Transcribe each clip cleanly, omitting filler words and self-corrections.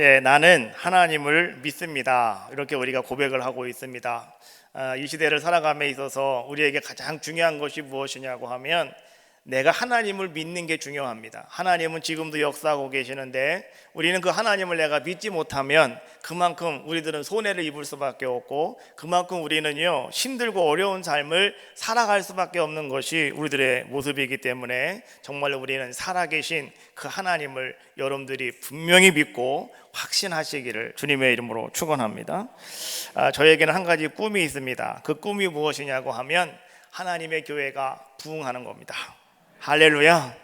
예, 나는 하나님을 믿습니다. 이렇게 우리가 고백을 하고 있습니다. 이 시대를 살아감에 있어서 우리에게 가장 중요한 것이 무엇이냐고 하면 내가 하나님을 믿는 게 중요합니다. 하나님은 지금도 역사하고 계시는데 우리는 그 하나님을 내가 믿지 못하면 그만큼 우리들은 손해를 입을 수밖에 없고 그만큼 우리는요 힘들고 어려운 삶을 살아갈 수밖에 없는 것이 우리들의 모습이기 때문에 정말로 우리는 살아계신 그 하나님을 여러분들이 분명히 믿고 확신하시기를 주님의 이름으로 축원합니다. 저에게는 한 가지 꿈이 있습니다. 그 꿈이 무엇이냐고 하면 하나님의 교회가 부흥하는 겁니다. 할렐루야.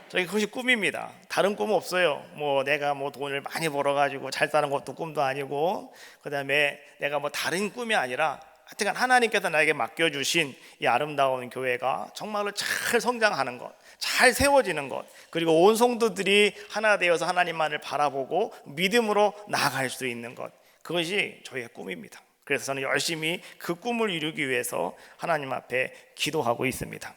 저희 그것이 꿈입니다. 다른 꿈은 없어요. 내가 돈을 많이 벌어가지고 잘 사는 것도 꿈도 아니고, 그 다음에 내가 다른 꿈이 아니라 하여튼 하나님께서 나에게 맡겨주신 이 아름다운 교회가 정말로 잘 성장하는 것, 잘 세워지는 것, 그리고 온 성도들이 하나 되어서 하나님만을 바라보고 믿음으로 나아갈 수 있는 것, 그것이 저희의 꿈입니다. 그래서 저는 열심히 그 꿈을 이루기 위해서 하나님 앞에 기도하고 있습니다.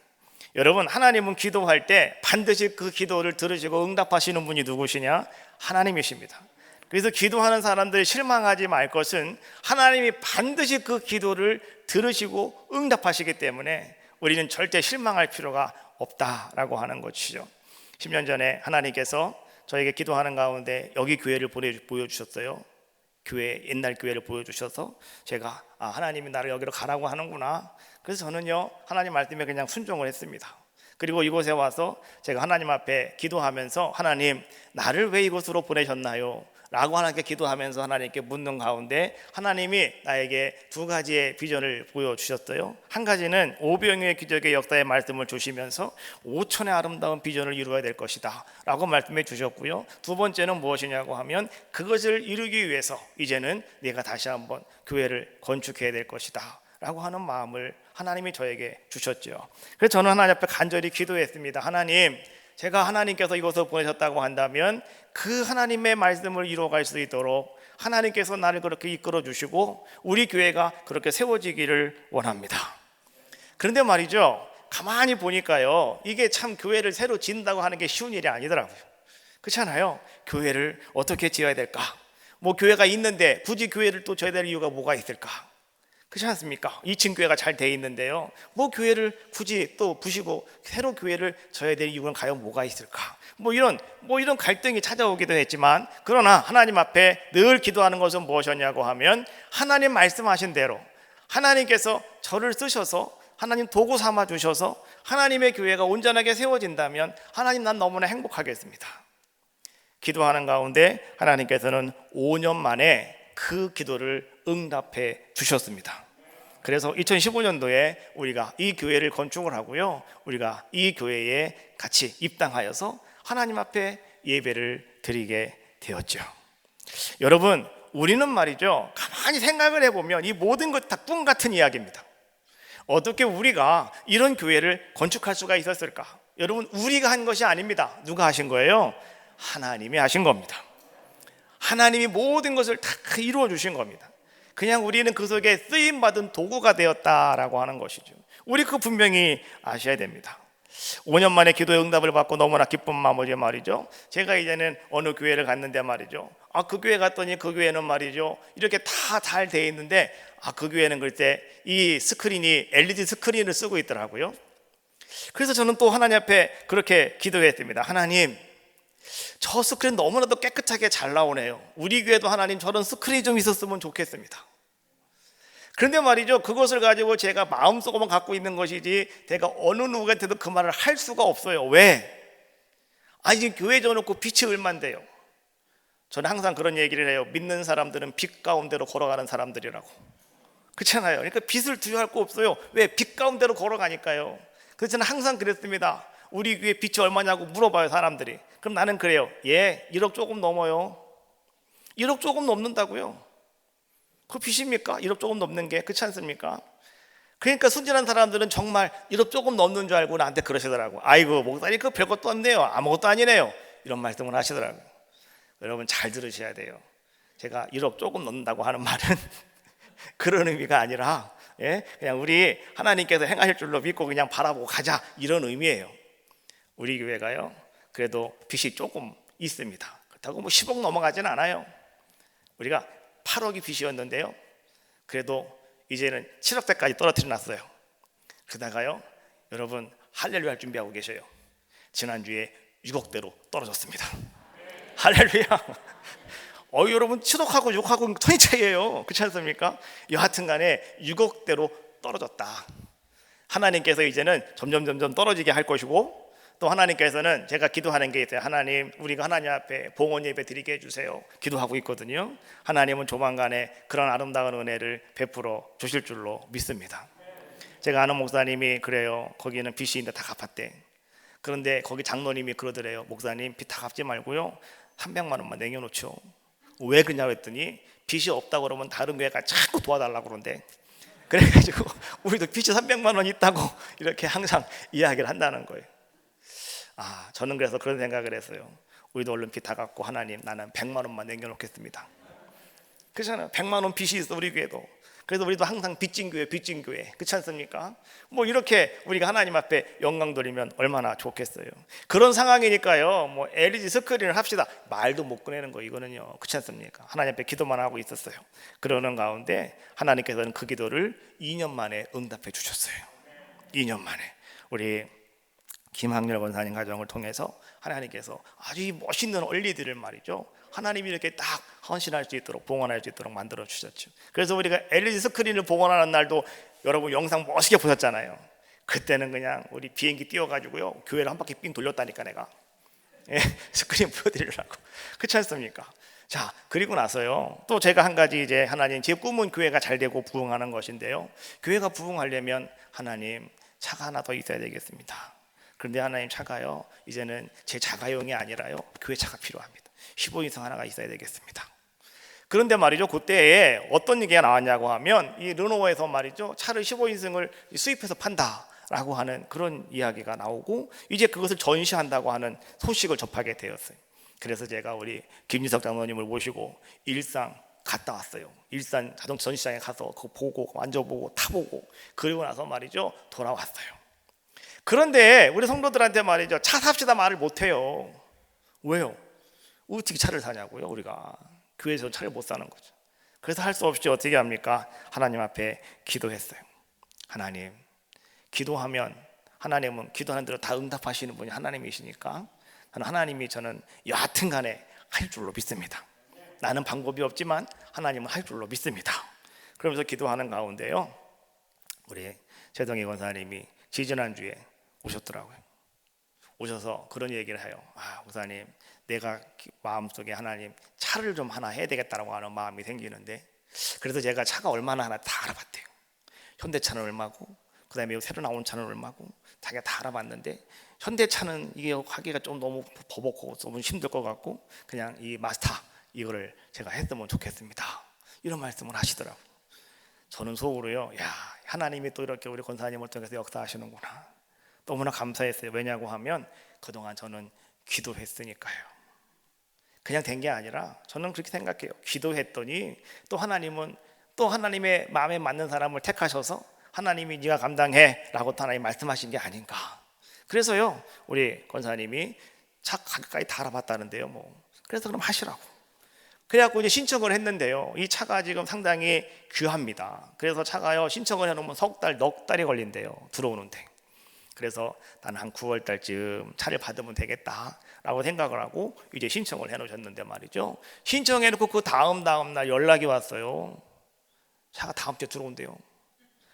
여러분, 하나님은 기도할 때 반드시 그 기도를 들으시고 응답하시는 분이 누구시냐? 하나님이십니다. 그래서 기도하는 사람들이 실망하지 말 것은 하나님이 반드시 그 기도를 들으시고 응답하시기 때문에 우리는 절대 실망할 필요가 없다라고 하는 것이죠. 10년 전에 하나님께서 저에게 기도하는 가운데 여기 교회를 보여주셨어요. 옛날 교회를 보여주셔서 제가 하나님이 나를 여기로 가라고 하는구나. 그래서 저는요 하나님 말씀에 그냥 순종을 했습니다. 그리고 이곳에 와서 제가 하나님 앞에 기도하면서 하나님, 나를 왜 이곳으로 보내셨나요? 라고 하나님께 기도하면서 하나님께 묻는 가운데 하나님이 나에게 두 가지의 비전을 보여주셨어요. 한 가지는 오병이의 기적의 역사의 말씀을 주시면서 5천의 아름다운 비전을 이루어야 될 것이다 라고 말씀해 주셨고요. 두 번째는 무엇이냐고 하면 그것을 이루기 위해서 이제는 네가 다시 한번 교회를 건축해야 될 것이다 라고 하는 마음을 하나님이 저에게 주셨죠. 그래서 저는 하나님 앞에 간절히 기도했습니다. 하나님, 제가 하나님께서 이곳을 보내셨다고 한다면 그 하나님의 말씀을 이루어갈 수 있도록 하나님께서 나를 그렇게 이끌어 주시고 우리 교회가 그렇게 세워지기를 원합니다. 그런데 말이죠, 가만히 보니까요 이게 참 교회를 새로 짓는다고 하는 게 쉬운 일이 아니더라고요. 그렇잖아요. 교회를 어떻게 지어야 될까? 교회가 있는데 굳이 교회를 또 지어야 될 이유가 뭐가 있을까? 그렇지 않습니까? 2층 교회가 잘 돼 있는데요 교회를 굳이 또 부시고 새로 교회를 져야 될 이유는 과연 뭐가 있을까? 이런 갈등이 찾아오기도 했지만, 그러나 하나님 앞에 늘 기도하는 것은 무엇이었냐고 하면 하나님 말씀하신 대로 하나님께서 저를 쓰셔서 하나님 도구 삼아 주셔서 하나님의 교회가 온전하게 세워진다면 하나님, 난 너무나 행복하겠습니다. 기도하는 가운데 하나님께서는 5년 만에 그 기도를 응답해 주셨습니다. 그래서 2015년도에 우리가 이 교회를 건축을 하고요, 우리가 이 교회에 같이 입당하여서 하나님 앞에 예배를 드리게 되었죠. 여러분, 우리는 말이죠, 가만히 생각을 해보면 이 모든 것 다 꿈 같은 이야기입니다. 어떻게 우리가 이런 교회를 건축할 수가 있었을까? 여러분, 우리가 한 것이 아닙니다. 누가 하신 거예요? 하나님이 하신 겁니다. 하나님이 모든 것을 다 이루어 주신 겁니다. 그냥 우리는 그 속에 쓰임받은 도구가 되었다라고 하는 것이죠. 우리 그거 분명히 아셔야 됩니다. 5년 만에 기도의 응답을 받고 너무나 기쁜 마음으로 말이죠, 제가 이제는 어느 교회를 갔는데 말이죠, 그 교회 갔더니 그 교회는 말이죠 이렇게 다 잘 돼 있는데 그 교회는 글쎄 이 스크린이 LED 스크린을 쓰고 있더라고요. 그래서 저는 또 하나님 앞에 그렇게 기도했습니다. 하나님, 저 스크린 너무나도 깨끗하게 잘 나오네요. 우리 교회도 하나님 저런 스크린이 좀 있었으면 좋겠습니다. 그런데 말이죠, 그것을 가지고 제가 마음속으로만 갖고 있는 것이지 제가 어느 누구한테도 그 말을 할 수가 없어요. 왜? 지금 교회 져놓고 빛이 얼만데요. 저는 항상 그런 얘기를 해요. 믿는 사람들은 빛 가운데로 걸어가는 사람들이라고. 그렇잖아요. 그러니까 빛을 두려워할 거 없어요. 왜? 빛 가운데로 걸어가니까요. 그래서 저는 항상 그랬습니다. 우리 교회 빛이 얼마냐고 물어봐요, 사람들이. 그럼 나는 그래요. 1억 조금 넘어요. 1억 조금 넘는다고요. 그 빛입니까? 1억 조금 넘는 게. 그렇지 않습니까? 그러니까 순진한 사람들은 정말 1억 조금 넘는 줄 알고 나한테 그러시더라고. 아이고, 목사님 그 별것도 없네요. 아무것도 아니네요. 이런 말씀을 하시더라고요. 여러분, 잘 들으셔야 돼요. 제가 1억 조금 넘는다고 하는 말은 그런 의미가 아니라 그냥 우리 하나님께서 행하실 줄로 믿고 그냥 바라보고 가자, 이런 의미예요. 우리 교회가요 그래도 빚이 조금 있습니다. 그렇다고 10억 넘어가진 않아요. 우리가 8억이 빚이었는데요, 그래도 이제는 7억대까지 떨어뜨려 놨어요. 그러다가요, 여러분 할렐루야 할 준비하고 계셔요. 지난주에 6억대로 떨어졌습니다. 할렐루야. 여러분 7억하고 6억하고 천이 차이예요. 그렇지 않습니까? 여하튼 간에 6억대로 떨어졌다. 하나님께서 이제는 점점 떨어지게 할 것이고, 또 하나님께서는 제가 기도하는 게 있어요. 하나님, 우리가 하나님 앞에 봉헌 예배 드리게 해주세요. 기도하고 있거든요. 하나님은 조만간에 그런 아름다운 은혜를 베풀어 주실 줄로 믿습니다. 제가 아는 목사님이 그래요. 거기는 빚이 있는데 다 갚았대. 그런데 거기 장로님이 그러더래요. 목사님, 빚 다 갚지 말고요, 300만 원만 남겨놓죠. 왜 그러냐고 했더니 빚이 없다고 그러면 다른 교회가 자꾸 도와달라고 그러는데, 그래가지고 우리도 빚이 300만 원 있다고 이렇게 항상 이야기를 한다는 거예요. 저는 그래서 그런 생각을 했어요. 우리도 얼른 빚 다 갚고, 하나님, 나는 100만 원만 남겨놓겠습니다. 그렇잖아요. 100만 원 빚이 있어, 우리 교회도. 그래서 우리도 항상 빚진 교회, 그렇지 않습니까? 뭐 이렇게 우리가 하나님 앞에 영광 돌리면 얼마나 좋겠어요. 그런 상황이니까요, 뭐 LED 스크린을 합시다, 말도 못 꺼내는 거, 이거는요, 그렇지 않습니까? 하나님 앞에 기도만 하고 있었어요. 그러는 가운데 하나님께서는 그 기도를 2년 만에 응답해 주셨어요. 2년 만에 우리 김학렬 권사님 가정을 통해서 하나님께서 아주 멋있는 원리들을 말이죠, 하나님이 이렇게 딱 헌신할 수 있도록, 봉헌할 수 있도록 만들어 주셨죠. 그래서 우리가 LED 스크린을 봉헌하는 날도 여러분 영상 멋있게 보셨잖아요. 그때는 그냥 우리 비행기 띄워가지고요, 교회를 한 바퀴 삥 돌렸다니까, 내가. 스크린 보여드리려고. 그렇지 않습니까? 자, 그리고 나서요, 또 제가 한 가지, 이제 하나님, 제 꿈은 교회가 잘 되고 부흥하는 것인데요, 교회가 부흥하려면 하나님, 차가 하나 더 있어야 되겠습니다. 그런데 하나님, 차가요, 이제는 제 자가용이 아니라요, 교회 차가 필요합니다. 15인승 하나가 있어야 되겠습니다. 그런데 말이죠, 그때에 어떤 얘기가 나왔냐고 하면, 이 르노어에서 말이죠, 차를 15인승을 수입해서 판다라고 하는 그런 이야기가 나오고, 이제 그것을 전시한다고 하는 소식을 접하게 되었어요. 그래서 제가 우리 김유석 장로님을 모시고 일산 갔다 왔어요. 일산 자동차 전시장에 가서 그거 보고, 만져보고, 타보고, 그리고 나서 말이죠, 돌아왔어요. 그런데 우리 성도들한테 말이죠, 차 삽시다 말을 못해요. 왜요? 어떻게 차를 사냐고요? 우리가 교회에서 차를 못 사는 거죠. 그래서 할 수 없이 어떻게 합니까? 하나님 앞에 기도했어요. 하나님, 기도하면 하나님은 기도하는 대로 다 응답하시는 분이 하나님이시니까, 저는 여하튼 간에 할 줄로 믿습니다. 나는 방법이 없지만 하나님은 할 줄로 믿습니다. 그러면서 기도하는 가운데요, 우리 최동희 권사님이 지지난주에 오셨더라고요. 오셔서 그런 얘기를 해요. 목사님, 내가 마음속에 하나님, 차를 좀 하나 해야 되겠다라고 하는 마음이 생기는데, 그래서 제가 차가 얼마나 하나 다 알아봤대요. 현대차는 얼마고, 그 다음에 새로 나온 차는 얼마고, 자기가 다 알아봤는데, 현대차는 이게 하기가 좀 너무 버벅하고 너무 힘들 것 같고, 그냥 이 마스터 이거를 제가 했으면 좋겠습니다, 이런 말씀을 하시더라고요. 저는 속으로요, 야, 하나님이 또 이렇게 우리 권사님을 통해서 역사하시는구나, 너무나 감사했어요. 왜냐고 하면 그동안 저는 기도했으니까요. 그냥 된 게 아니라 저는 그렇게 생각해요. 기도했더니 또 하나님은 또 하나님의 마음에 맞는 사람을 택하셔서 하나님이 네가 감당해 라고 또 하나님 말씀하신 게 아닌가. 그래서요, 우리 권사님이 차 가격까지 다 알아봤다는데요, 그래서 그럼 하시라고. 그래갖고 이제 신청을 했는데요, 이 차가 지금 상당히 귀합니다. 그래서 차가요, 신청을 해놓으면 석 달, 넉 달이 걸린대요, 들어오는데. 그래서 나는 한 9월 달쯤 차를 받으면 되겠다라고 생각을 하고 이제 신청을 해놓으셨는데 말이죠, 신청해놓고 그 다음 날 연락이 왔어요. 차가 다음 주에 들어온대요.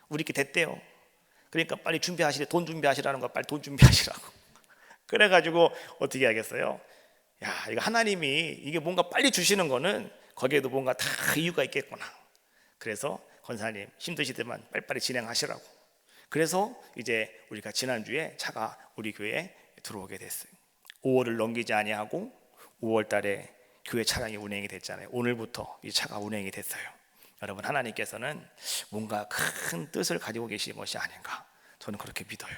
우리께 됐대요. 그러니까 빨리 돈 준비하시라는 거, 빨리 돈 준비하시라고. 그래가지고 어떻게 하겠어요? 야, 이거 하나님이 이게 뭔가 빨리 주시는 거는 거기에도 뭔가 다 이유가 있겠구나. 그래서 권사님 힘드시더만 빨리빨리 진행하시라고. 그래서 이제 우리가 지난주에 차가 우리 교회에 들어오게 됐어요. 5월을 넘기지 아니하고 5월 달에 교회 차량이 운행이 됐잖아요. 오늘부터 이 차가 운행이 됐어요. 여러분, 하나님께서는 뭔가 큰 뜻을 가지고 계신 것이 아닌가, 저는 그렇게 믿어요.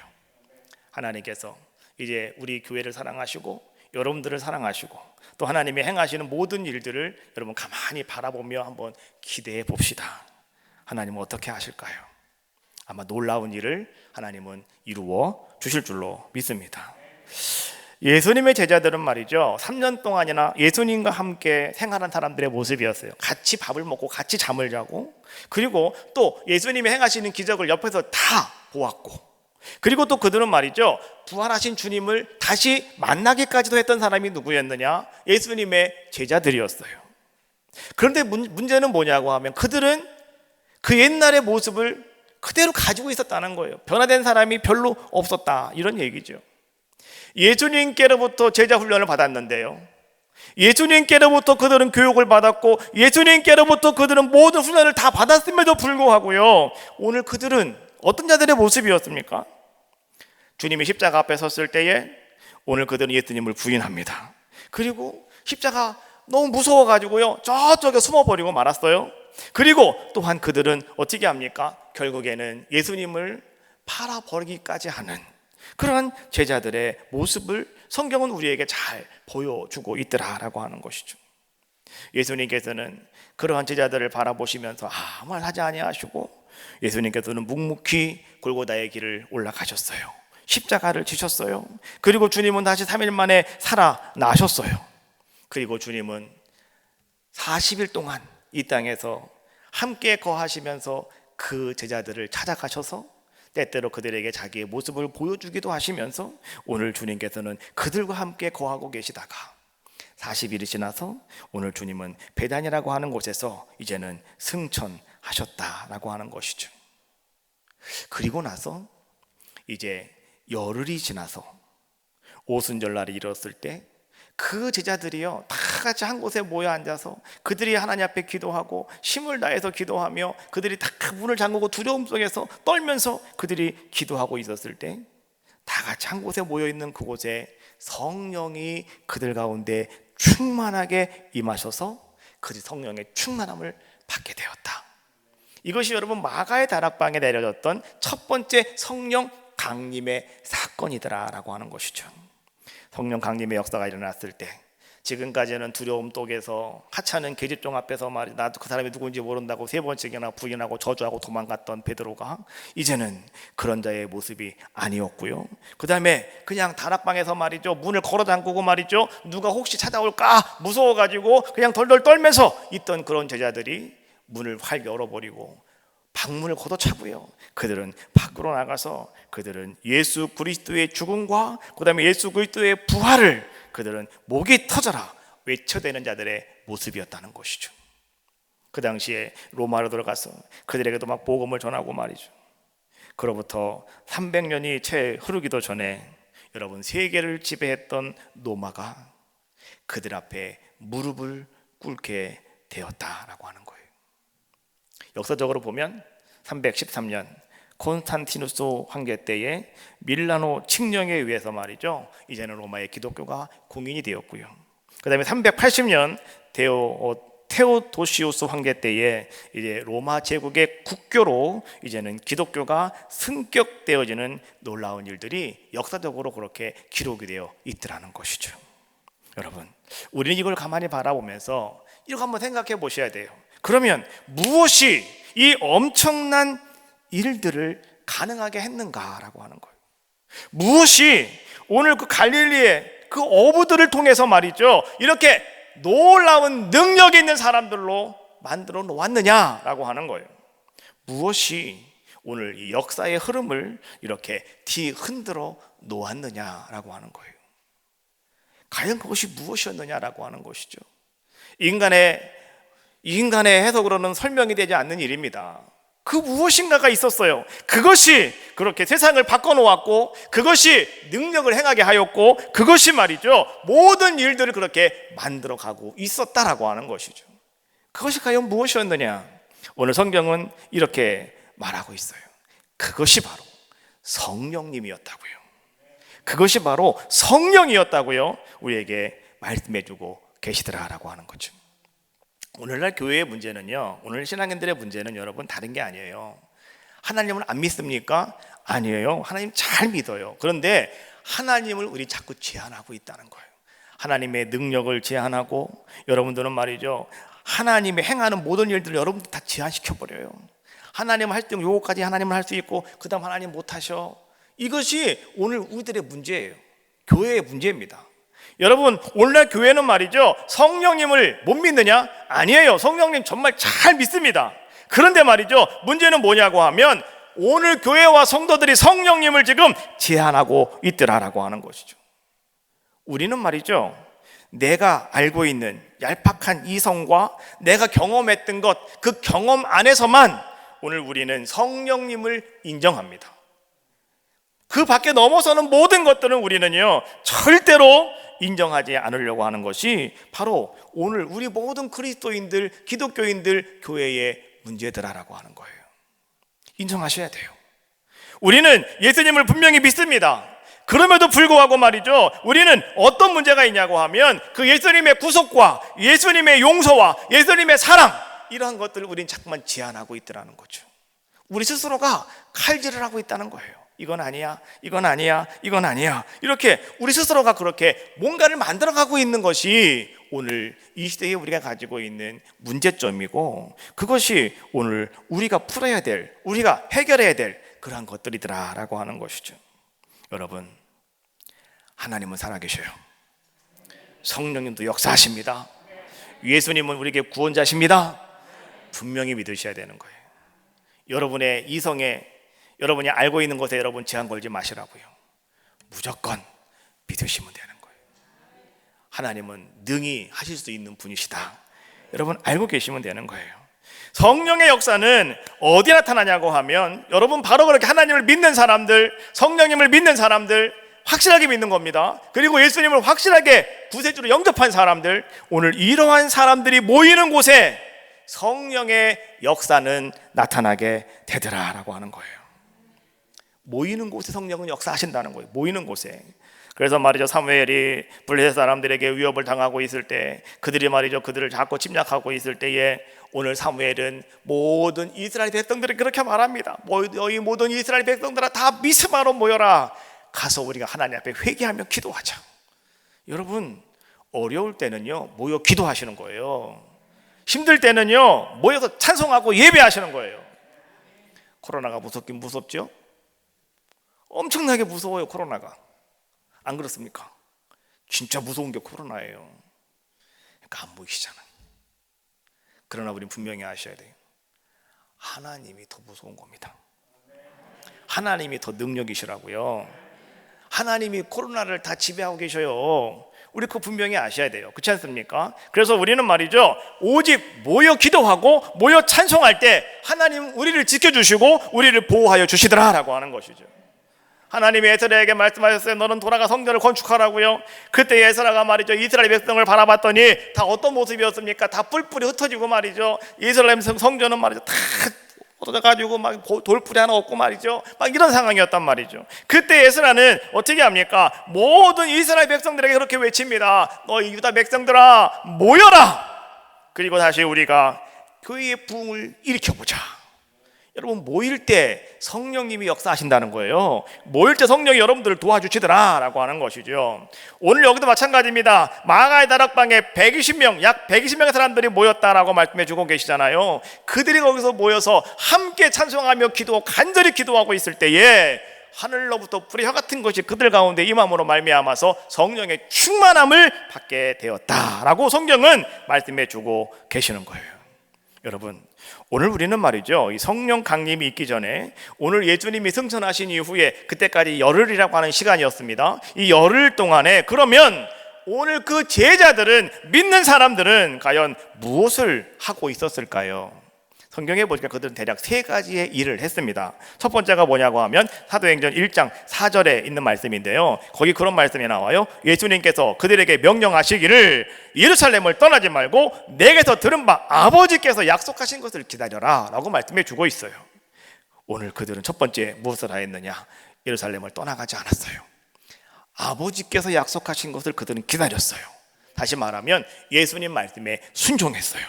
하나님께서 이제 우리 교회를 사랑하시고 여러분들을 사랑하시고 또 하나님이 행하시는 모든 일들을 여러분 가만히 바라보며 한번 기대해 봅시다. 하나님은 어떻게 하실까요? 아마 놀라운 일을 하나님은 이루어 주실 줄로 믿습니다. 예수님의 제자들은 말이죠, 3년 동안이나 예수님과 함께 생활한 사람들의 모습이었어요. 같이 밥을 먹고 같이 잠을 자고, 그리고 또 예수님이 행하시는 기적을 옆에서 다 보았고, 그리고 또 그들은 말이죠, 부활하신 주님을 다시 만나기까지도 했던 사람이 누구였느냐? 예수님의 제자들이었어요. 그런데 문제는 뭐냐고 하면, 그들은 그 옛날의 모습을 그대로 가지고 있었다는 거예요. 변화된 사람이 별로 없었다, 이런 얘기죠. 예수님께로부터 제자 훈련을 받았는데요, 예수님께로부터 그들은 교육을 받았고, 예수님께로부터 그들은 모든 훈련을 다 받았음에도 불구하고요, 오늘 그들은 어떤 자들의 모습이었습니까? 주님이 십자가 앞에 섰을 때에 오늘 그들은 예수님을 부인합니다. 그리고 십자가 너무 무서워가지고요, 저쪽에 숨어버리고 말았어요. 그리고 또한 그들은 어떻게 합니까? 결국에는 예수님을 팔아버리기까지 하는 그러한 제자들의 모습을 성경은 우리에게 잘 보여주고 있더라라고 하는 것이죠. 예수님께서는 그러한 제자들을 바라보시면서 아무 말 하지 아니하시고, 예수님께서는 묵묵히 골고다의 길을 올라가셨어요. 십자가를 지셨어요. 그리고 주님은 다시 3일 만에 살아나셨어요. 그리고 주님은 40일 동안 이 땅에서 함께 거하시면서 그 제자들을 찾아가셔서 때때로 그들에게 자기의 모습을 보여주기도 하시면서, 오늘 주님께서는 그들과 함께 거하고 계시다가 40일이 지나서 오늘 주님은 베단이라고 하는 곳에서 이제는 승천하셨다라고 하는 것이죠. 그리고 나서 이제 열흘이 지나서 오순절날이 이뤘을 때 그 제자들이요, 다 같이 한 곳에 모여 앉아서 그들이 하나님 앞에 기도하고 힘을 다해서 기도하며, 그들이 다 문을 잠그고 두려움 속에서 떨면서 그들이 기도하고 있었을 때, 다 같이 한 곳에 모여 있는 그곳에 성령이 그들 가운데 충만하게 임하셔서 그들이 성령의 충만함을 받게 되었다. 이것이 여러분 마가의 다락방에 내려졌던 첫 번째 성령 강림의 사건이더라라고 하는 것이죠. 성령 강림의 역사가 일어났을 때, 지금까지는 두려움 속에서 하찮은 계집종 앞에서 말이 나도 그 사람이 누군지 모른다고 3번씩이나 부인하고 저주하고 도망갔던 베드로가 이제는 그런 자의 모습이 아니었고요, 그 다음에 그냥 다락방에서 말이죠, 문을 걸어 잠그고 말이죠, 누가 혹시 찾아올까 무서워가지고 그냥 덜덜 떨면서 있던 그런 제자들이 문을 활 열어버리고 방문을 걷어차고요, 그들은 밖으로 나가서 그들은 예수 그리스도의 죽음과 그 다음에 예수 그리스도의 부활을 그들은 목이 터져라 외쳐대는 자들의 모습이었다는 것이죠. 그 당시에 로마로 들어가서 그들에게도 막 복음을 전하고 말이죠. 그로부터 300년이 채 흐르기도 전에 여러분, 세계를 지배했던 로마가 그들 앞에 무릎을 꿇게 되었다라고 하는 거예요. 역사적으로 보면 313년 콘스탄티누스 황제 때에 밀라노 칙령에 의해서 말이죠, 이제는 로마의 기독교가 공인이 되었고요, 그 다음에 380년 테오도시우스 황제 때에 이제 로마 제국의 국교로 이제는 기독교가 승격되어지는 놀라운 일들이 역사적으로 그렇게 기록이 되어 있더라는 것이죠. 여러분, 우리는 이걸 가만히 바라보면서 이렇게 한번 생각해 보셔야 돼요. 그러면 무엇이 이 엄청난 일들을 가능하게 했는가라고 하는 거예요. 무엇이 오늘 그 갈릴리의 그 어부들을 통해서 말이죠, 이렇게 놀라운 능력이 있는 사람들로 만들어 놓았느냐라고 하는 거예요. 무엇이 오늘 이 역사의 흐름을 이렇게 뒤흔들어 놓았느냐라고 하는 거예요. 과연 그것이 무엇이었느냐라고 하는 것이죠. 인간의 해석으로는 설명이 되지 않는 일입니다. 그 무엇인가가 있었어요. 그것이 그렇게 세상을 바꿔놓았고, 그것이 능력을 행하게 하였고, 그것이 말이죠, 모든 일들을 그렇게 만들어가고 있었다라고 하는 것이죠. 그것이 과연 무엇이었느냐? 오늘 성경은 이렇게 말하고 있어요. 그것이 바로 성령님이었다고요. 그것이 바로 성령이었다고요, 우리에게 말씀해주고 계시더라라고 하는 거죠. 오늘날 교회의 문제는요, 오늘 신앙인들의 문제는 여러분 다른 게 아니에요. 하나님을 안 믿습니까? 아니에요. 하나님 잘 믿어요. 그런데 하나님을 우리 자꾸 제한하고 있다는 거예요. 하나님의 능력을 제한하고, 여러분들은 말이죠, 하나님이 행하는 모든 일들을 여러분들 다 제한시켜버려요. 하나님 할 때 요거까지 하나님은 할 수 있고 그 다음 하나님 못하셔. 이것이 오늘 우리들의 문제예요. 교회의 문제입니다. 여러분, 오늘날 교회는 말이죠, 성령님을 못 믿느냐? 아니에요. 성령님 정말 잘 믿습니다. 그런데 말이죠, 문제는 뭐냐고 하면 오늘 교회와 성도들이 성령님을 지금 제한하고 있더라라고 하는 것이죠. 우리는 말이죠, 내가 알고 있는 얄팍한 이성과 내가 경험했던 것, 그 경험 안에서만 오늘 우리는 성령님을 인정합니다. 그 밖에 넘어서는 모든 것들은 우리는요 절대로 인정하지 않으려고 하는 것이 바로 오늘 우리 모든 그리스도인들, 기독교인들 교회의 문제들아라고 하는 거예요. 인정하셔야 돼요. 우리는 예수님을 분명히 믿습니다. 그럼에도 불구하고 말이죠, 우리는 어떤 문제가 있냐고 하면 그 예수님의 구속과 예수님의 용서와 예수님의 사랑, 이러한 것들을 우리는 자꾸만 제한하고 있더라는 거죠. 우리 스스로가 칼질을 하고 있다는 거예요. 이건 아니야, 이건 아니야, 이건 아니야, 이렇게 우리 스스로가 그렇게 뭔가를 만들어가고 있는 것이 오늘 이 시대에 우리가 가지고 있는 문제점이고, 그것이 오늘 우리가 풀어야 될, 우리가 해결해야 될 그러한 것들이더라라고 하는 것이죠. 여러분, 하나님은 살아계셔요. 성령님도 역사하십니다. 예수님은 우리에게 구원자십니다. 분명히 믿으셔야 되는 거예요. 여러분의 이성에, 여러분이 알고 있는 것에 여러분 제한 걸지 마시라고요. 무조건 믿으시면 되는 거예요. 하나님은 능히 하실 수 있는 분이시다, 여러분 알고 계시면 되는 거예요. 성령의 역사는 어디 나타나냐고 하면 여러분 바로 그렇게 하나님을 믿는 사람들, 성령님을 믿는 사람들, 확실하게 믿는 겁니다. 그리고 예수님을 확실하게 구세주로 영접한 사람들, 오늘 이러한 사람들이 모이는 곳에 성령의 역사는 나타나게 되더라라고 하는 거예요. 모이는 곳에 성령은 역사하신다는 거예요. 모이는 곳에. 그래서 말이죠, 사무엘이 블레셋 사람들에게 위협을 당하고 있을 때, 그들이 말이죠, 그들을 자꾸 침략하고 있을 때에 오늘 사무엘은 모든 이스라엘 백성들을 그렇게 말합니다. 너희 모든 이스라엘 백성들아 다 미스바로 모여라. 가서 우리가 하나님 앞에 회개하며 기도하자. 여러분, 어려울 때는요 모여 기도하시는 거예요. 힘들 때는요 모여서 찬송하고 예배하시는 거예요. 코로나가 무섭긴 무섭죠. 엄청나게 무서워요, 코로나가. 안 그렇습니까? 진짜 무서운 게 코로나예요. 그러니까 안 보이시잖아요. 그러나 우리는 분명히 아셔야 돼요. 하나님이 더 무서운 겁니다. 하나님이 더 능력이시라고요. 하나님이 코로나를 다 지배하고 계셔요. 우리 그거 분명히 아셔야 돼요. 그렇지 않습니까? 그래서 우리는 말이죠, 오직 모여 기도하고 모여 찬송할 때 하나님 우리를 지켜주시고 우리를 보호하여 주시더라라고 하는 것이죠. 하나님이 에스라에게 말씀하셨어요. 너는 돌아가 성전을 건축하라고요. 그때 에스라가 말이죠, 이스라엘 백성을 바라봤더니 다 어떤 모습이었습니까? 다 뿔뿔이 흩어지고 말이죠, 이스라엘 성전은 말이죠 다 흩어져가지고 막 돌뿔이 하나 없고 말이죠, 막 이런 상황이었단 말이죠. 그때 에스라는 어떻게 합니까? 모든 이스라엘 백성들에게 그렇게 외칩니다. 너희 유다 백성들아 모여라. 그리고 다시 우리가 교회의 부흥을 일으켜보자. 여러분, 모일 때 성령님이 역사하신다는 거예요. 모일 때 성령이 여러분들을 도와주시더라라고 하는 것이죠. 오늘 여기도 마찬가지입니다. 마가의 다락방에 120명, 약 120명의 사람들이 모였다라고 말씀해 주고 계시잖아요. 그들이 거기서 모여서 함께 찬송하며 기도하고 간절히 기도하고 있을 때에 하늘로부터 불의 혀 같은 것이 그들 가운데 임함으로 말미암아서 성령의 충만함을 받게 되었다라고 성경은 말씀해 주고 계시는 거예요. 여러분, 오늘 우리는 말이죠, 이 성령 강림이 있기 전에 오늘 예수님이 승천하신 이후에 그때까지 열흘이라고 하는 시간이었습니다. 이 열흘 동안에 그러면 오늘 그 제자들은, 믿는 사람들은 과연 무엇을 하고 있었을까요? 성경에 보니까 그들은 대략 세 가지의 일을 했습니다. 첫 번째가 뭐냐고 하면 사도행전 1장 4절에 있는 말씀인데요, 거기 그런 말씀이 나와요. 예수님께서 그들에게 명령하시기를 예루살렘을 떠나지 말고 내게서 들은 바 아버지께서 약속하신 것을 기다려라 라고 말씀해 주고 있어요. 오늘 그들은 첫 번째 무엇을 하였느냐? 예루살렘을 떠나가지 않았어요. 아버지께서 약속하신 것을 그들은 기다렸어요. 다시 말하면 예수님 말씀에 순종했어요.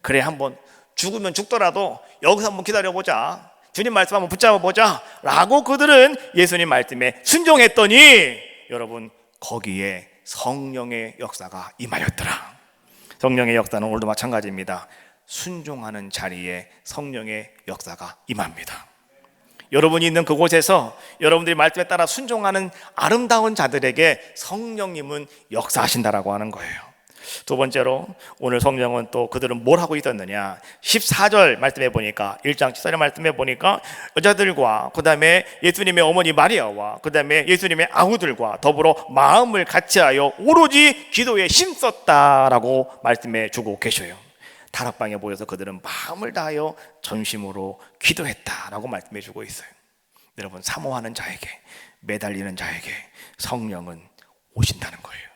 그래, 한번 죽으면 죽더라도 여기서 한번 기다려보자, 주님 말씀 한번 붙잡아보자 라고 그들은 예수님 말씀에 순종했더니 여러분, 거기에 성령의 역사가 임하였더라. 성령의 역사는 오늘도 마찬가지입니다. 순종하는 자리에 성령의 역사가 임합니다. 여러분이 있는 그곳에서 여러분들이 말씀에 따라 순종하는 아름다운 자들에게 성령님은 역사하신다라고 하는 거예요. 두 번째로 오늘 성령은 또 그들은 뭘 하고 있었느냐, 14절 말씀해 보니까 1장 14절 말씀해 보니까 여자들과 그 다음에 예수님의 어머니 마리아와 그 다음에 예수님의 아우들과 더불어 마음을 같이하여 오로지 기도에 힘썼다라고 말씀해 주고 계셔요. 다락방에 모여서 그들은 마음을 다하여 전심으로 기도했다라고 말씀해 주고 있어요. 여러분, 사모하는 자에게, 매달리는 자에게 성령은 오신다는 거예요.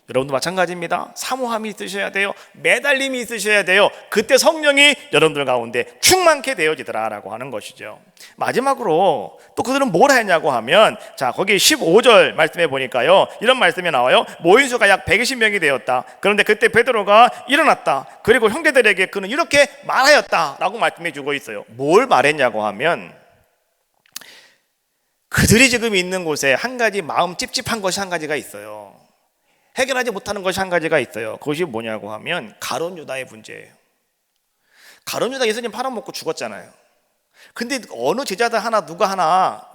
여러분도 마찬가지입니다. 사모함이 있으셔야 돼요. 매달림이 있으셔야 돼요. 그때 성령이 여러분들 가운데 충만케 되어지더라라고 하는 것이죠. 마지막으로 또 그들은 뭘 했냐고 하면, 자, 거기 15절 말씀해 보니까요, 이런 말씀이 나와요. 모인 수가 약 120명이 되었다. 그런데 그때 베드로가 일어났다. 그리고 형제들에게 그는 이렇게 말하였다라고 말씀해 주고 있어요. 뭘 말했냐고 하면, 그들이 지금 있는 곳에 한 가지 마음 찝찝한 것이 한 가지가 있어요. 해결하지 못하는 것이 한 가지가 있어요. 그것이 뭐냐고 하면 가룟 유다의 문제예요. 가룟 유다 예수님 팔아먹고 죽었잖아요. 근데 어느 제자들 하나 누가 하나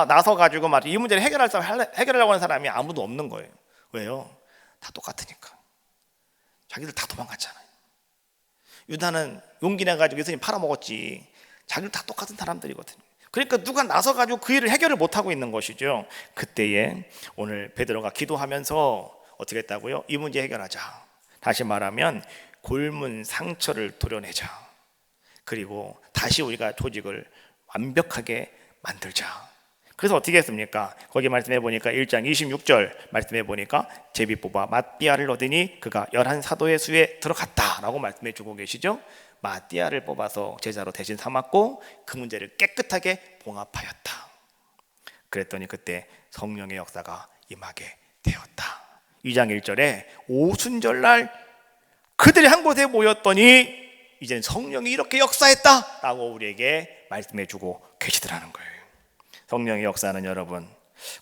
나서 가지고 이 문제를 해결하려고 하는 사람이 아무도 없는 거예요. 왜요? 다 똑같으니까. 자기들 다 도망갔잖아요. 유다는 용기 내가지고 예수님 팔아먹었지. 자기들 다 똑같은 사람들이거든요. 그러니까 누가 나서 가지고 그 일을 해결을 못하고 있는 것이죠. 그때에 오늘 베드로가 기도하면서 어떻게 했다고요? 이 문제 해결하자. 다시 말하면 골문 상처를 도려내자. 그리고 다시 우리가 조직을 완벽하게 만들자. 그래서 어떻게 했습니까? 거기 말씀해 보니까 1장 26절 말씀해 보니까 제비 뽑아 맏비아를 얻으니 그가 11사도의 수에 들어갔다 라고 말씀해 주고 계시죠. 맏비아를 뽑아서 제자로 대신 삼았고 그 문제를 깨끗하게 봉합하였다. 그랬더니 그때 성령의 역사가 임하게 되었다. 2장 1절에 오순절날 그들이 한 곳에 모였더니 이제는 성령이 이렇게 역사했다라고 우리에게 말씀해 주고 계시더라는 거예요. 성령의 역사는 여러분,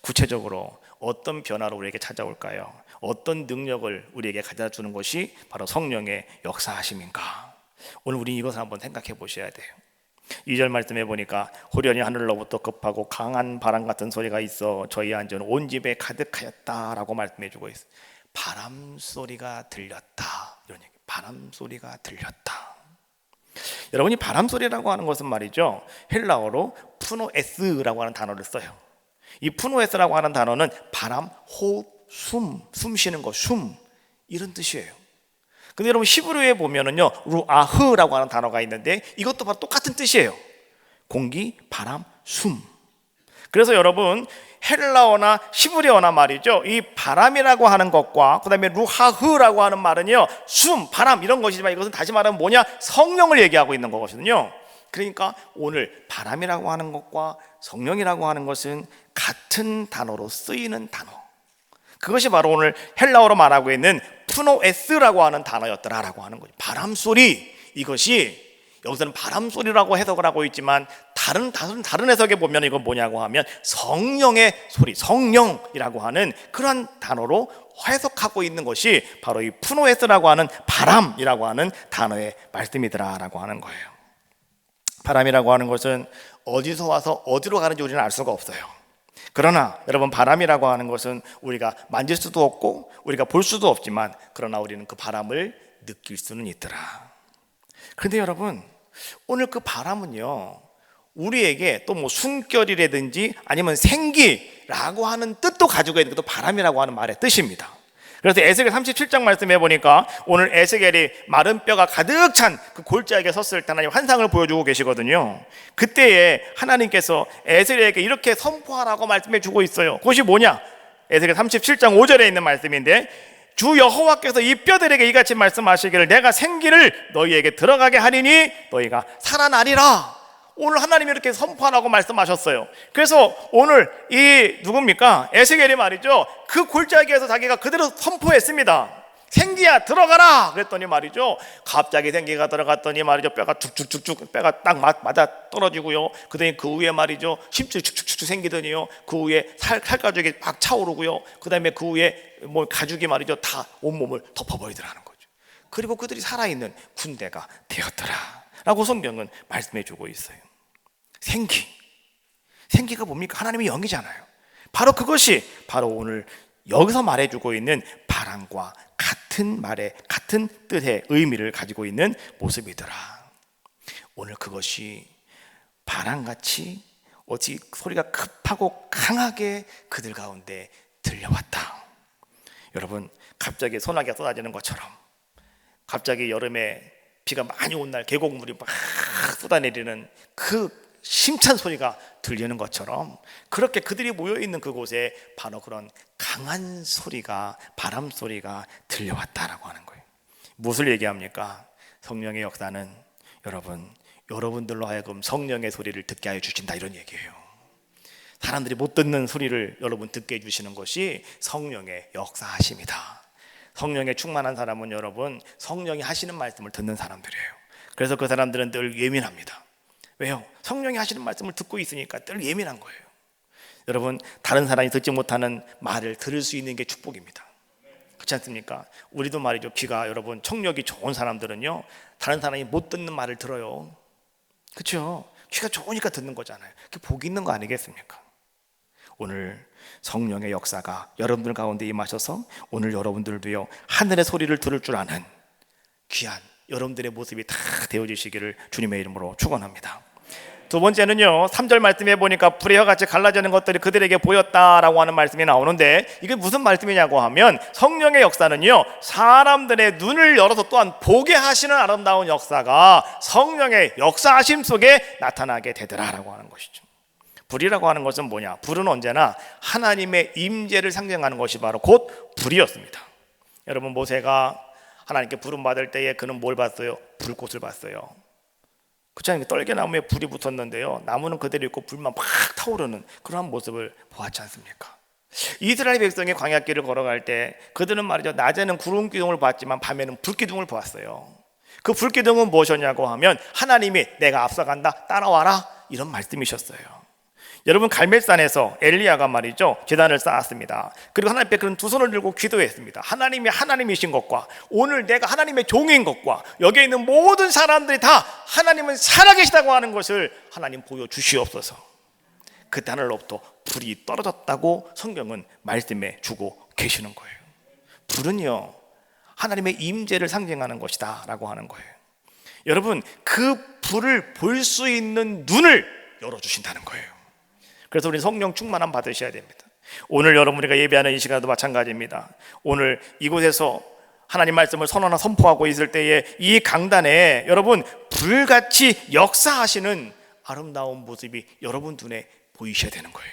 구체적으로 어떤 변화로 우리에게 찾아올까요? 어떤 능력을 우리에게 가져다 주는 것이 바로 성령의 역사하심인가? 오늘 우리 이것을 한번 생각해 보셔야 돼요. 2절 말씀해 보니까 호련히 하늘로부터 급하고 강한 바람 같은 소리가 있어 저희 안전 온 집에 가득하였다라고 말씀해 주고 있어요. 바람 소리가 들렸다, 이런 얘기. 바람 소리가 들렸다. 여러분이 바람 소리라고 하는 것은 말이죠, 헬라어로 푸노에스라고 하는 단어를 써요. 이 푸노에스라고 하는 단어는 바람, 호흡, 숨 쉬는 거, 숨, 이런 뜻이에요. 근데 여러분 히브리어에 보면은요, 루아흐라고 하는 단어가 있는데 이것도 바로 똑같은 뜻이에요. 공기, 바람, 숨. 그래서 여러분 헬라어나 히브리어나 말이죠, 이 바람이라고 하는 것과 그 다음에 루하흐라고 하는 말은요, 숨, 바람 이런 것이지만 이것은 다시 말하면 뭐냐? 성령을 얘기하고 있는 거거든요. 그러니까 오늘 바람이라고 하는 것과 성령이라고 하는 것은 같은 단어로 쓰이는 단어. 그것이 바로 오늘 헬라어로 말하고 있는 푸노에스라고 하는 단어였더라라고 하는 거죠. 바람 소리, 이것이 여기서는 바람 소리라고 해석을 하고 있지만 다른 해석에 보면 이건 뭐냐고 하면 성령의 소리, 성령이라고 하는 그런 단어로 해석하고 있는 것이 바로 이 푸노에스라고 하는 바람이라고 하는 단어의 말씀이더라라고 하는 거예요. 바람이라고 하는 것은 어디서 와서 어디로 가는지 우리는 알 수가 없어요. 그러나 여러분, 바람이라고 하는 것은 우리가 만질 수도 없고 우리가 볼 수도 없지만 그러나 우리는 그 바람을 느낄 수는 있더라. 그런데 여러분, 오늘 그 바람은요, 우리에게 또 뭐 숨결이라든지 아니면 생기라고 하는 뜻도 가지고 있는 것도 바람이라고 하는 말의 뜻입니다. 그래서 에스겔 37장 말씀해 보니까 오늘 에스겔이 마른 뼈가 가득 찬 그 골짜기에 섰을 때 하나님 환상을 보여주고 계시거든요. 그때에 하나님께서 에스겔에게 이렇게 선포하라고 말씀해 주고 있어요. 그것이 뭐냐? 에스겔 37장 5절에 있는 말씀인데, 주 여호와께서 이 뼈들에게 이같이 말씀하시기를 내가 생기를 너희에게 들어가게 하리니 너희가 살아나리라. 오늘 하나님이 이렇게 선포하라고 말씀하셨어요. 그래서 오늘 이 누굽니까? 에스겔이 말이죠, 그 골짜기에서 자기가 그대로 선포했습니다. 생기야 들어가라 그랬더니 말이죠, 갑자기 생기가 들어갔더니 말이죠, 뼈가 쭉쭉쭉쭉 뼈가 딱 맞아 떨어지고요. 그다음에 그 위에 말이죠, 심줄이 축축축 생기더니요, 그 위에 살가죽이 막 차오르고요. 그다음에 그 위에 뭐 가죽이 말이죠, 다 온몸을 덮어버리더라는 거죠. 그리고 그들이 살아있는 군대가 되었더라 라고 성경은 말씀해 주고 있어요. 생기, 생기가 뭡니까? 하나님의 영이잖아요. 바로 그것이 바로 오늘 여기서 말해주고 있는 바람과 같은 말의 같은 뜻의 의미를 가지고 있는 모습이더라. 오늘 그것이 바람같이 어찌 소리가 급하고 강하게 그들 가운데 들려왔다. 여러분, 갑자기 소나기가 쏟아지는 것처럼, 갑자기 여름에 비가 많이 온 날 계곡물이 막 쏟아내리는 그 심찬 소리가 들리는 것처럼, 그렇게 그들이 모여있는 그곳에 바로 그런 강한 소리가, 바람 소리가 들려왔다라고 하는 거예요. 무엇을 얘기합니까? 성령의 역사는 여러분들로 하여금 성령의 소리를 듣게 하여 주신다, 이런 얘기예요. 사람들이 못 듣는 소리를 여러분 듣게 해주시는 것이 성령의 역사하심이다. 성령에 충만한 사람은 여러분, 성령이 하시는 말씀을 듣는 사람들이에요. 그래서 그 사람들은 늘 예민합니다. 왜요? 성령이 하시는 말씀을 듣고 있으니까 늘 예민한 거예요. 여러분, 다른 사람이 듣지 못하는 말을 들을 수 있는 게 축복입니다. 그렇지 않습니까? 우리도 말이죠, 귀가 여러분 청력이 좋은 사람들은요, 다른 사람이 못 듣는 말을 들어요. 그렇죠? 귀가 좋으니까 듣는 거잖아요. 그게 복 있는 거 아니겠습니까? 오늘 성령의 역사가 여러분들 가운데 임하셔서 오늘 여러분들도요, 하늘의 소리를 들을 줄 아는 귀한 여러분들의 모습이 다 되어지시기를 주님의 이름으로 축원합니다. 두 번째는요, 3절 말씀에 보니까 불의 혀같이 갈라지는 것들이 그들에게 보였다라고 하는 말씀이 나오는데, 이게 무슨 말씀이냐고 하면, 성령의 역사는요, 사람들의 눈을 열어서 또한 보게 하시는 아름다운 역사가 성령의 역사하심 속에 나타나게 되더라라고 하는 것이죠. 불이라고 하는 것은 뭐냐? 불은 언제나 하나님의 임재를 상징하는 것이 바로 곧 불이었습니다. 여러분, 모세가 하나님께 부름 받을 때에 그는 뭘 봤어요? 불꽃을 봤어요. 그렇잖아요. 떨게나무에 불이 붙었는데요, 나무는 그대로 있고 불만 막 타오르는 그러한 모습을 보았지 않습니까? 이스라엘 백성이 광야길을 걸어갈 때 그들은 말이죠, 낮에는 구름 기둥을 봤지만 밤에는 불기둥을 보았어요. 그 불기둥은 무엇이었냐고 하면, 하나님이 내가 앞서간다, 따라와라, 이런 말씀이셨어요. 여러분, 갈멜산에서 엘리야가 말이죠, 제단을 쌓았습니다. 그리고 하나님 앞에 그런 두 손을 들고 기도했습니다. 하나님이 하나님이신 것과 오늘 내가 하나님의 종인 것과 여기에 있는 모든 사람들이 다 하나님은 살아계시다고 하는 것을 하나님 보여주시옵소서. 그 하늘로부터 불이 떨어졌다고 성경은 말씀해 주고 계시는 거예요. 불은요, 하나님의 임재를 상징하는 것이다 라고 하는 거예요. 여러분, 그 불을 볼 수 있는 눈을 열어주신다는 거예요. 그래서 우리 성령 충만함 받으셔야 됩니다. 오늘 여러분이가 예배하는 이 시간도 마찬가지입니다. 오늘 이곳에서 하나님 말씀을 선언하고 선포하고 있을 때에 이 강단에 여러분, 불같이 역사하시는 아름다운 모습이 여러분 눈에 보이셔야 되는 거예요.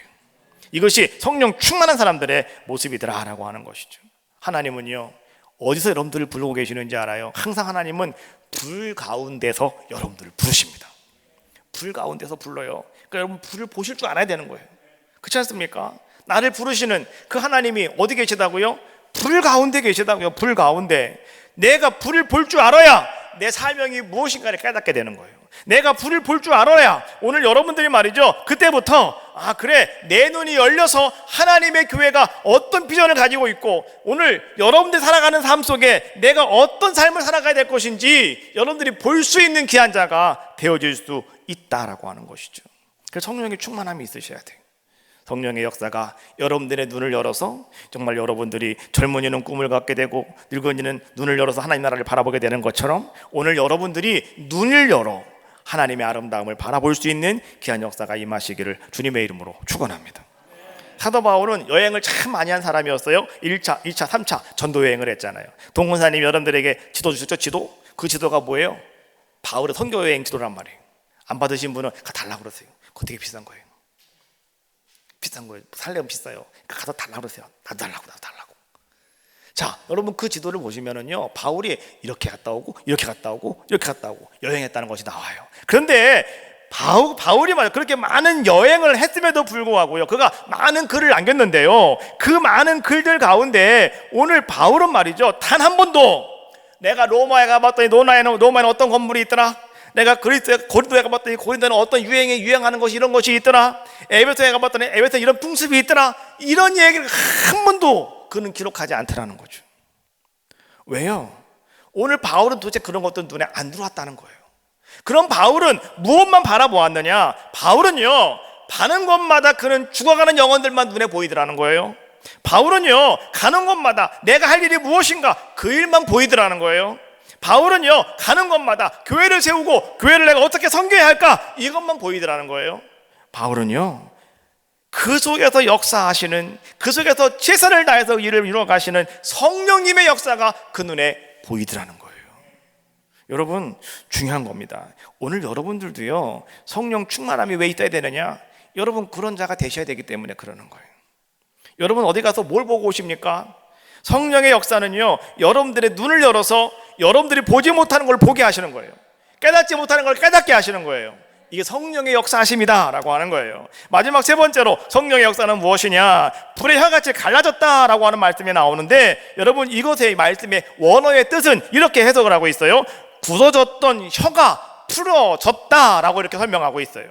이것이 성령 충만한 사람들의 모습이더라 라고 하는 것이죠. 하나님은요, 어디서 여러분들을 부르고 계시는지 알아요? 항상 하나님은 불 가운데서 여러분들을 부르십니다. 불 가운데서 불러요. 그러니까 여러분, 불을 보실 줄 알아야 되는 거예요. 그렇지 않습니까? 나를 부르시는 그 하나님이 어디 계시다고요? 불 가운데 계시다고요. 불 가운데. 내가 불을 볼 줄 알아야 내 사명이 무엇인가를 깨닫게 되는 거예요. 내가 불을 볼 줄 알아야 오늘 여러분들이 말이죠, 그때부터 아 그래, 내 눈이 열려서 하나님의 교회가 어떤 비전을 가지고 있고 오늘 여러분들 살아가는 삶 속에 내가 어떤 삶을 살아가야 될 것인지 여러분들이 볼 수 있는 귀한 자가 되어질 수 있다라고 하는 것이죠. 그래서 성령의 충만함이 있으셔야 돼요. 성령의 역사가 여러분들의 눈을 열어서 정말 여러분들이 젊은이는 꿈을 갖게 되고 늙은이는 눈을 열어서 하나님 나라를 바라보게 되는 것처럼 오늘 여러분들이 눈을 열어 하나님의 아름다움을 바라볼 수 있는 귀한 역사가 임하시기를 주님의 이름으로 축원합니다. 사도 바울은 여행을 참 많이 한 사람이었어요. 1차, 2차, 3차 전도 여행을 했잖아요. 동문사님 여러분들에게 지도 주셨죠? 지도? 그 지도가 뭐예요? 바울의 선교 여행 지도란 말이에요. 안 받으신 분은 달라고 그러세요. 그거 되게 비싼 거예요. 비싼 거예요. 살려면 비싸요. 그러니까 가서 달라고 그러세요. 나도 달라고. 자, 여러분 그 지도를 보시면은요, 바울이 이렇게 갔다 오고 이렇게 갔다 오고 이렇게 갔다 오고 여행했다는 것이 나와요. 그런데 바울이 말이죠, 그렇게 많은 여행을 했음에도 불구하고요, 그가 많은 글을 남겼는데요, 그 많은 글들 가운데 오늘 바울은 말이죠, 단 한 번도 내가 로마에 가봤더니 로마에는 어떤 건물이 있더라, 내가 고린도에 가봤더니 고린도에는 어떤 유행하는 것이 이런 것이 있더라, 에베소에 가봤더니 에베소에 이런 풍습이 있더라, 이런 얘기를 한 번도 그는 기록하지 않더라는 거죠. 왜요? 오늘 바울은 도대체 그런 것도 눈에 안 들어왔다는 거예요. 그럼 바울은 무엇만 바라보았느냐? 바울은요, 가는 곳마다 그는 죽어가는 영혼들만 눈에 보이더라는 거예요. 바울은요, 가는 곳마다 내가 할 일이 무엇인가 그 일만 보이더라는 거예요. 바울은요, 가는 곳마다 교회를 세우고 교회를 내가 어떻게 섬겨야 할까 이것만 보이더라는 거예요. 바울은요, 그 속에서 역사하시는, 그 속에서 최선을 다해서 일을 이루어 가시는 성령님의 역사가 그 눈에 보이더라는 거예요. 여러분, 중요한 겁니다. 오늘 여러분들도요, 성령 충만함이 왜 있어야 되느냐? 여러분 그런 자가 되셔야 되기 때문에 그러는 거예요. 여러분 어디 가서 뭘 보고 오십니까? 성령의 역사는요, 여러분들의 눈을 열어서 여러분들이 보지 못하는 걸 보게 하시는 거예요. 깨닫지 못하는 걸 깨닫게 하시는 거예요. 이게 성령의 역사하심이다 라고 하는 거예요. 마지막 세 번째로 성령의 역사는 무엇이냐? 불의 혀같이 갈라졌다 라고 하는 말씀이 나오는데, 여러분 이것의 말씀의 원어의 뜻은 이렇게 해석을 하고 있어요. 굳어졌던 혀가 풀어졌다 라고 이렇게 설명하고 있어요.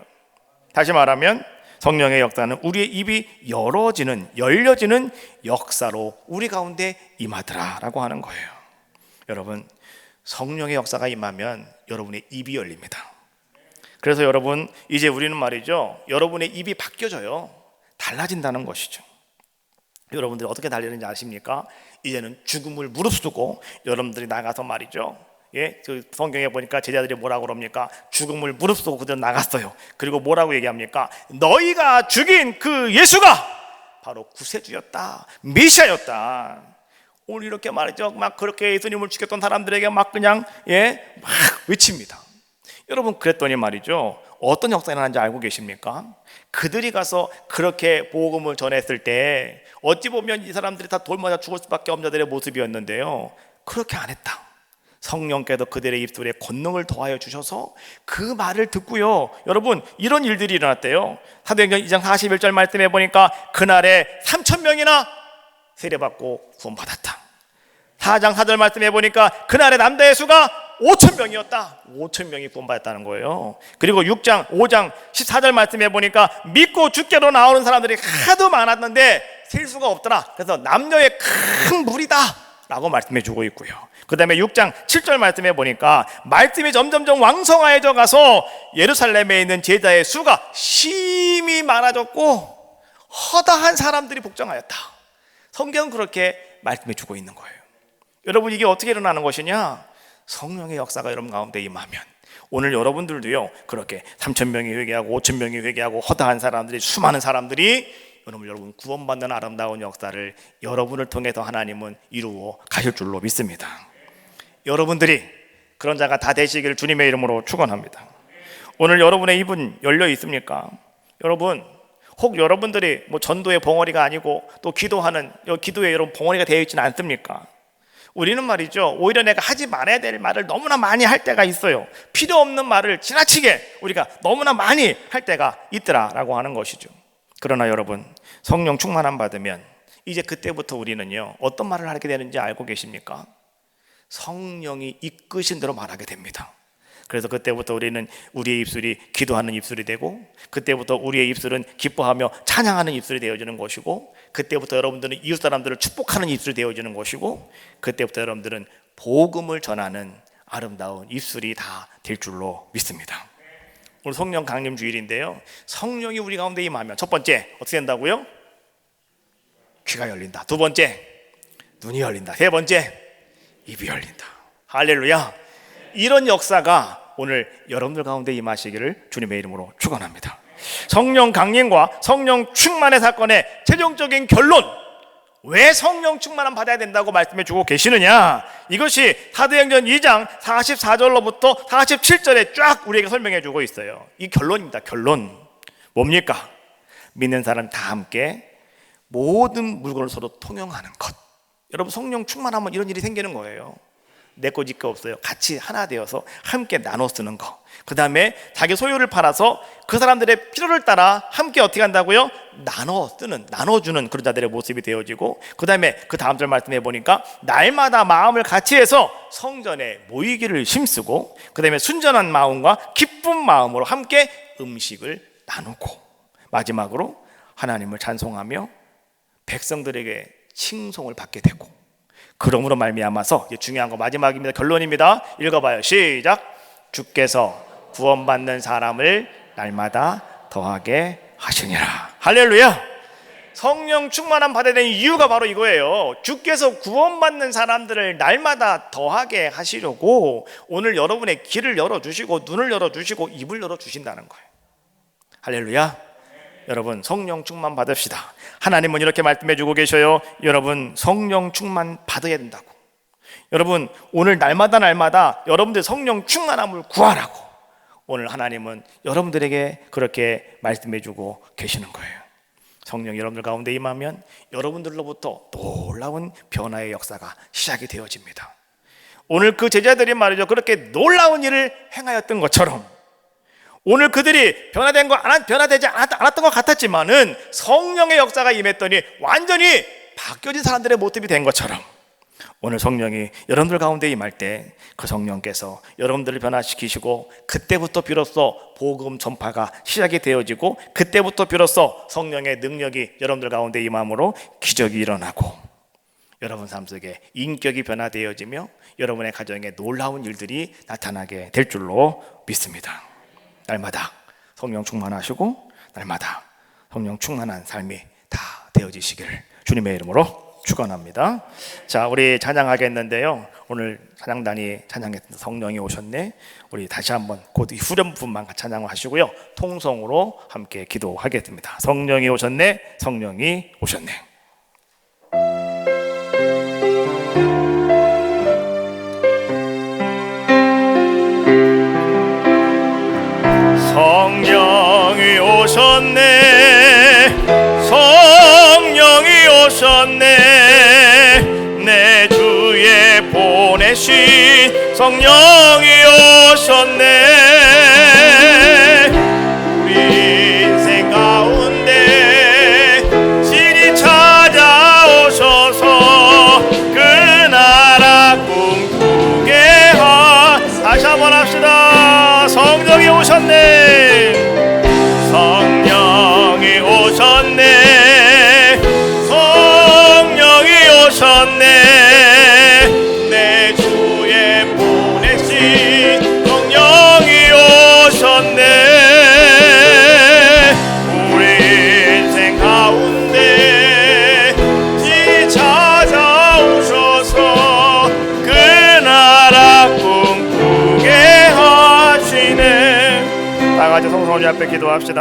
다시 말하면 성령의 역사는 우리의 입이 열려지는 역사로 우리 가운데 임하더라 라고 하는 거예요. 여러분, 성령의 역사가 임하면 여러분의 입이 열립니다. 그래서 여러분, 이제 우리는 말이죠, 여러분의 입이 바뀌어져요. 달라진다는 것이죠. 여러분들이 어떻게 달리는지 아십니까? 이제는 죽음을 무릅쓰고 여러분들이 나가서 말이죠, 그 성경에 보니까 제자들이 뭐라고 그럽니까? 죽음을 무릅쓰고 그들 나갔어요. 그리고 뭐라고 얘기합니까? 너희가 죽인 그 예수가 바로 구세주였다, 메시아였다. 오늘 이렇게 말이죠, 막 그렇게 예수님을 죽였던 사람들에게 막 그냥 막 외칩니다. 여러분, 그랬더니 말이죠, 어떤 역사가 일어나는지 알고 계십니까? 그들이 가서 그렇게 복음을 전했을 때 어찌 보면 이 사람들이 다 돌 맞아 죽을 수밖에 없는 자들의 모습이었는데요, 그렇게 안 했다. 성령께서 그들의 입술에 권능을 더하여 주셔서 그 말을 듣고요, 여러분 이런 일들이 일어났대요. 사도행전 2장 41절 말씀해 보니까 그날에 3,000명이나 세례받고 구원받았다. 4장 4절 말씀해 보니까 그날의 남자의 수가 5,000명이었다. 5,000명이 구원받았다는 거예요. 그리고 6장 5장 14절 말씀해 보니까 믿고 주께로 나오는 사람들이 하도 많았는데 셀 수가 없더라. 그래서 남녀의 큰 무리다 라고 말씀해 주고 있고요. 그 다음에 6장 7절 말씀해 보니까 말씀이 점점점 왕성하여져 가서 예루살렘에 있는 제자의 수가 심히 많아졌고 허다한 사람들이 복종하였다. 성경은 그렇게 말씀해 주고 있는 거예요. 여러분, 이게 어떻게 일어나는 것이냐? 성령의 역사가 여러분 가운데 임하면 오늘 여러분들도요, 그렇게 3,000명이 회개하고 5,000명이 회개하고 허다한 사람들이, 수많은 사람들이 여러분 구원받는 아름다운 역사를 여러분을 통해서 하나님은 이루어 가실 줄로 믿습니다. 여러분들이 그런 자가 다 되시길 주님의 이름으로 축원합니다. 오늘 여러분의 입은 열려 있습니까? 여러분, 혹 여러분들이 뭐 전도의 벙어리가 아니고 또 기도하는 기도에 여러분 벙어리가 되어 있지는 않습니까? 우리는 말이죠, 오히려 내가 하지 말아야 될 말을 너무나 많이 할 때가 있어요. 필요 없는 말을 지나치게 우리가 너무나 많이 할 때가 있더라라고 하는 것이죠. 그러나 여러분, 성령 충만함 받으면 이제 그때부터 우리는요, 어떤 말을 하게 되는지 알고 계십니까? 성령이 이끄신 대로 말하게 됩니다. 그래서 그때부터 우리는 우리의 입술이 기도하는 입술이 되고, 그때부터 우리의 입술은 기뻐하며 찬양하는 입술이 되어지는 것이고, 그때부터 여러분들은 이웃 사람들을 축복하는 입술이 되어지는 것이고, 그때부터 여러분들은 복음을 전하는 아름다운 입술이 다 될 줄로 믿습니다. 오늘 성령 강림 주일인데요, 성령이 우리 가운데 임하면 첫 번째 어떻게 된다고요? 귀가 열린다. 두 번째, 눈이 열린다. 세 번째, 입이 열린다. 할렐루야. 이런 역사가 오늘 여러분들 가운데 임하시기를 주님의 이름으로 축원합니다. 성령 강림과 성령 충만의 사건의 최종적인 결론, 왜 성령 충만함 받아야 된다고 말씀해 주고 계시느냐, 이것이 사도행전 2장 44절로부터 47절에 쫙 우리에게 설명해 주고 있어요. 이 결론입니다. 결론 뭡니까? 믿는 사람 다 함께 모든 물건을 서로 통용하는 것. 여러분, 성령 충만하면 이런 일이 생기는 거예요. 내 거 지 거 없어요. 같이 하나 되어서 함께 나눠 쓰는 거. 그 다음에 자기 소유를 팔아서 그 사람들의 필요를 따라 함께 어떻게 한다고요? 나눠주는 그런 자들의 모습이 되어지고, 그 다음에 그 다음 절 말씀해 보니까 날마다 마음을 같이 해서 성전에 모이기를 힘쓰고, 그 다음에 순전한 마음과 기쁜 마음으로 함께 음식을 나누고, 마지막으로 하나님을 찬송하며 백성들에게 칭송을 받게 되고, 그러므로 말미암아서 중요한 거 마지막입니다. 결론입니다. 읽어봐요. 시작. 주께서 구원받는 사람을 날마다 더하게 하시니라. 할렐루야. 성령 충만함 받아야 되는 이유가 바로 이거예요. 주께서 구원받는 사람들을 날마다 더하게 하시려고 오늘 여러분의 귀를 열어주시고 눈을 열어주시고 입을 열어주신다는 거예요. 할렐루야. 여러분 성령 충만 받읍시다. 하나님은 이렇게 말씀해 주고 계셔요. 여러분 성령 충만 받아야 된다고. 여러분 오늘 날마다 여러분들 성령 충만함을 구하라고 오늘 하나님은 여러분들에게 그렇게 말씀해 주고 계시는 거예요. 성령 여러분들 가운데 임하면 여러분들로부터 놀라운 변화의 역사가 시작이 되어집니다. 오늘 그 제자들이 말이죠, 그렇게 놀라운 일을 행하였던 것처럼 오늘 그들이 변화되지 않았던 것 같았지만은 성령의 역사가 임했더니 완전히 바뀌어진 사람들의 모습이 된 것처럼 오늘 성령이 여러분들 가운데 임할 때 그 성령께서 여러분들을 변화시키시고 그때부터 비로소 복음 전파가 시작이 되어지고 그때부터 비로소 성령의 능력이 여러분들 가운데 임함으로 기적이 일어나고 여러분 삶 속에 인격이 변화되어지며 여러분의 가정에 놀라운 일들이 나타나게 될 줄로 믿습니다. 날마다 성령 충만하시고 날마다 성령 충만한 삶이 다 되어지시길 주님의 이름으로 축원합니다. 자, 우리 찬양하겠는데요. 오늘 찬양단이 찬양했던 성령이 오셨네. 우리 다시 한번 곧 후렴부분만 찬양을 하시고요. 통성으로 함께 기도하겠습니다. 성령이 오셨네. 성령이 오셨네. 성령이 오셨네. 성령이 오셨네. 내 주에 보내신 성령이 오셨네. 우리 인생 가운데 진히 찾아오셔서 그 나라 꿈꾸게 다시 한번 합시다. 성령이 오셨네. 성령이 오셨네. 성령이 오셨네. 내 주에 보내신 성령이 오셨네. 우리 인생 가운데 진히 찾아오셔서 그 나라 꿈꾸게 하시네. 다 같이 성성우리 앞에 기도합시다.